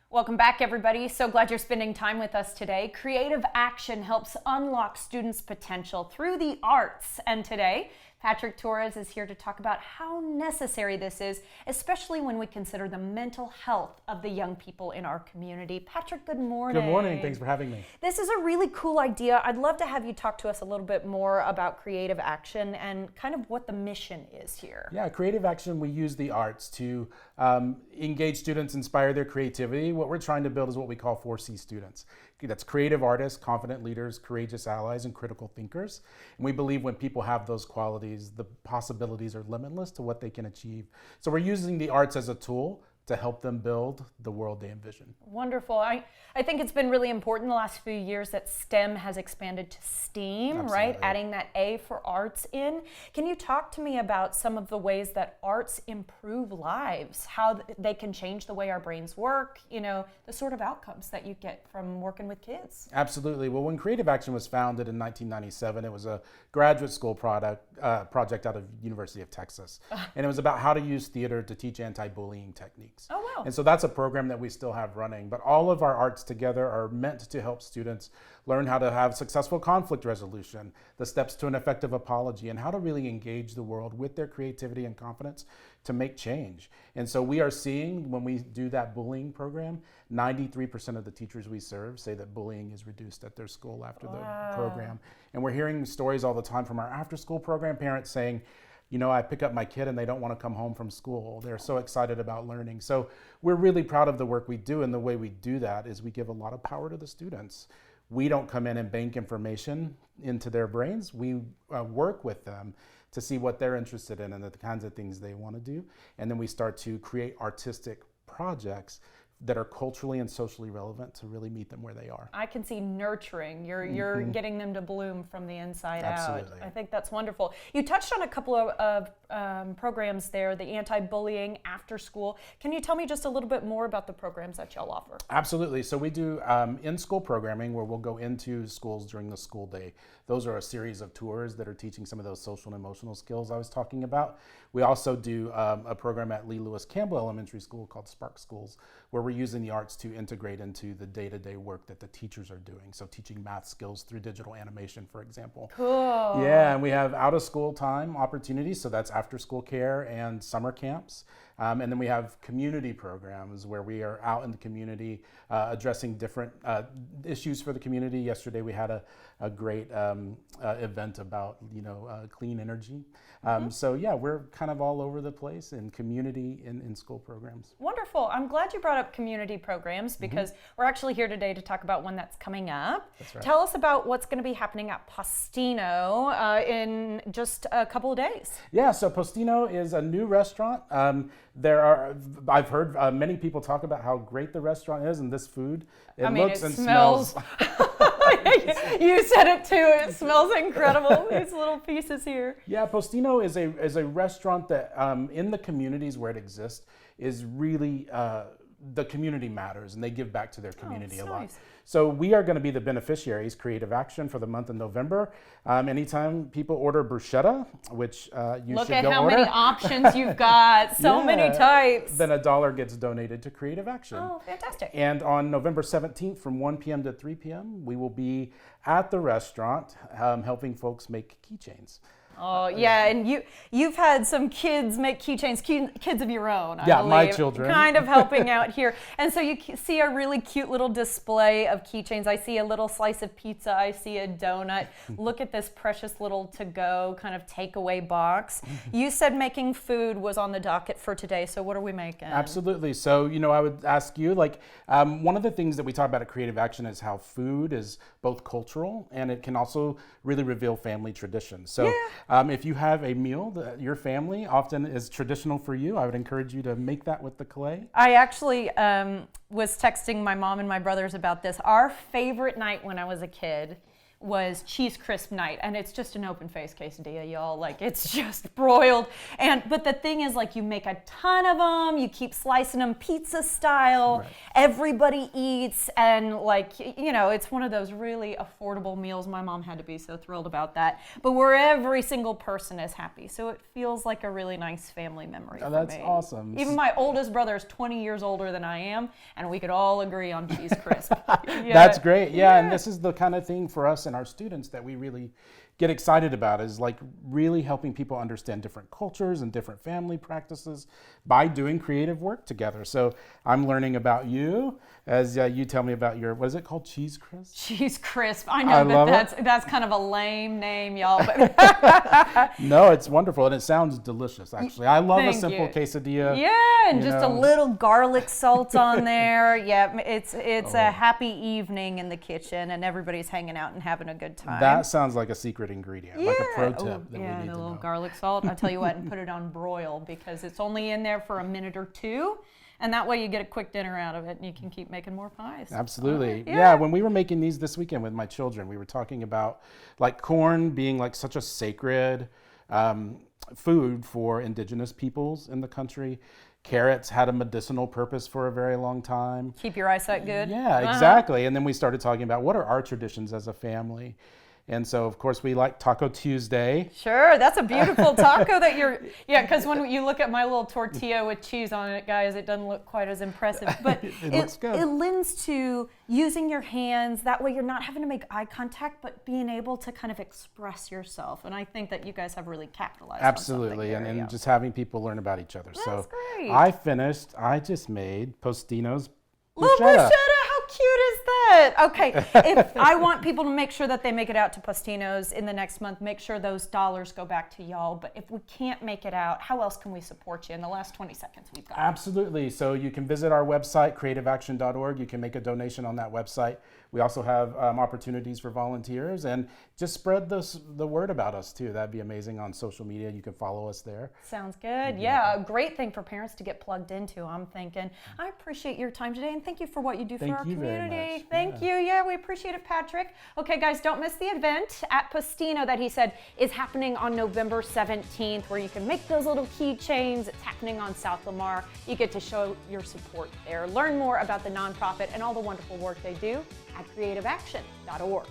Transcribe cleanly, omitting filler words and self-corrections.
Welcome back, everybody. So glad you're spending time with us today. Creative Action helps unlock students' potential through the arts. And today, Patrick Torres is here to talk about how necessary this is, especially when we consider the mental health of the young people in our community. Patrick, good morning. Good morning. Thanks for having me. This is a really cool idea. I'd love to have you talk to us a little bit more about Creative Action and kind of what the mission is here. Yeah, Creative Action, we use the arts to engage students, inspire their creativity. What we're trying to build is what we call 4C students. That's creative artists, confident leaders, courageous allies, and critical thinkers. And we believe when people have those qualities, the possibilities are limitless to what they can achieve. So we're using the arts as a tool to help them build the world they envision. Wonderful. I think it's been really important the last few years that STEM has expanded to STEAM, Absolutely. right? Adding that A for arts in. Can you talk to me about some of the ways that arts improve lives, how they can change the way our brains work, the sort of outcomes that you get from working with kids? Absolutely. Well, when Creative Action was founded in 1997, it was a graduate school project out of University of Texas. And it was about how to use theater to teach anti-bullying techniques. Oh, wow. And so that's a program that we still have running. But all of our arts together are meant to help students learn how to have successful conflict resolution, the steps to an effective apology, and how to really engage the world with their creativity and confidence to make change. And so we are seeing, when we do that bullying program, 93% of the teachers we serve say that bullying is reduced at their school after the program. And we're hearing stories all the time from our after-school program parents saying, I pick up my kid and they don't want to come home from school. They're so excited about learning. So we're really proud of the work we do, and the way we do that is we give a lot of power to the students. We don't come in and bank information into their brains. We work with them to see what they're interested in and the kinds of things they want to do. And then we start to create artistic projects that are culturally and socially relevant to really meet them where they are. I can see nurturing. You're getting them to bloom from the inside Absolutely. out. I think that's wonderful. You touched on a couple of programs there, the anti-bullying, after school. Can you tell me just a little bit more about the programs that y'all offer? Absolutely. So we do in-school programming where we'll go into schools during the school day. Those are a series of tours that are teaching some of those social and emotional skills I was talking about. We also do a program at Lee Lewis Campbell Elementary School called Spark Schools, where we're using the arts to integrate into the day-to-day work that the teachers are doing. So teaching math skills through digital animation, for example. Cool. Yeah, and we have out-of-school time opportunities, so that's after-school care and summer camps. And then we have community programs where we are out in the community addressing different issues for the community. Yesterday we had a great event about clean energy. So yeah, we're kind of all over the place in community in school programs. Wonderful. I'm glad you brought up community programs because we're actually here today to talk about one that's coming up. That's right. Tell us about what's going to be happening at Postino in just a couple of days. Yeah, so Postino is a new restaurant. I've heard many people talk about how great the restaurant is and this food. It looks and smells. You said it too. It smells incredible. These little pieces here. Yeah, Postino is a restaurant that in the communities where it exists is really the community matters, and they give back to their community a lot. Nice. So we are going to be the beneficiaries, Creative Action, for the month of November. Anytime people order bruschetta, which you Look should at go how order. many options you've got. So many types. Then $1 gets donated to Creative Action. Oh, fantastic. And on November 17th from 1 p.m. to 3 p.m., we will be at the restaurant helping folks make keychains. Oh, yeah, and you've had some kids make keychains, kids of your own, I believe. My children. Kind of helping out here. And so you see a really cute little display of keychains. I see a little slice of pizza. I see a donut. Look at this precious little to-go kind of takeaway box. You said making food was on the docket for today, so what are we making? Absolutely. So, I would ask you, one of the things that we talk about at Creative Action is how food is both cultural and it can also really reveal family traditions. So if you have a meal that your family often is traditional for you, I would encourage you to make that with the clay. I actually was texting my mom and my brothers about this. Our favorite night when I was a kid was Cheese Crisp night, and it's just an open face quesadilla, y'all. Like, it's just broiled, but the thing is, like, you make a ton of them, you keep slicing them pizza style, Right. Everybody eats, and like, it's one of those really affordable meals. My mom had to be so thrilled about that, but where every single person is happy, so it feels like a really nice family memory for That's me. awesome. Even my oldest brother is 20 years older than I am, and we could all agree on Cheese Crisp. Yeah. That's great. Yeah, and this is the kind of thing for us and our students that we really get excited about, is like really helping people understand different cultures and different family practices by doing creative work together. So I'm learning about you as you tell me about your, what is it called? Cheese Crisp? Cheese Crisp. I I know love that's kind of a lame name, y'all. But No, it's wonderful, and it sounds delicious, actually. I love a Thank simple you. quesadilla. yeah, and you just a know. little garlic salt on there. Yeah, it's a happy evening in the kitchen, and everybody's hanging out and having a good time. That sounds like a secret ingredient, like a pro tip Oh, that yeah, we need the to little know. garlic salt. I'll tell you what, and put it on broil, because it's only in there for a minute or two, and that way you get a quick dinner out of it, and you can keep making more pies. Absolutely. Yeah. Yeah, when we were making these this weekend with my children, we were talking about like corn being like such a sacred food for indigenous peoples in the country. Carrots had a medicinal purpose for a very long time. Keep your eyesight good. Yeah, exactly. And then we started talking about what are our traditions as a family. And so, of course, we like Taco Tuesday. Sure, that's a beautiful taco that because when you look at my little tortilla with cheese on it, guys, it doesn't look quite as impressive. But It looks good. It lends to using your hands. That way you're not having to make eye contact, but being able to kind of express yourself. And I think that you guys have really capitalized Absolutely. on something there, And yeah. just having people learn about each other. So great. I just made Postino's Little bruschetta. bruschetta, how cute is that? Okay, if I want people to make sure that they make it out to Postino's in the next month, make sure those dollars go back to y'all. But if we can't make it out, how else can we support you in the last 20 seconds we've got? Absolutely. So you can visit our website, creativeaction.org. You can make a donation on that website. We also have opportunities for volunteers, and just spread the word about us too. That'd be amazing on social media. You can follow us there. Sounds good. Yeah, a great thing for parents to get plugged into, I'm thinking. I appreciate your time today, and thank you for what you do Thank for our you very community. much. Thank you. Yeah, we appreciate it, Patrick. Okay, guys, don't miss the event at Postino that he said is happening on November 17th, where you can make those little keychains. It's happening on South Lamar. You get to show your support there. Learn more about the nonprofit and all the wonderful work they do at creativeaction.org.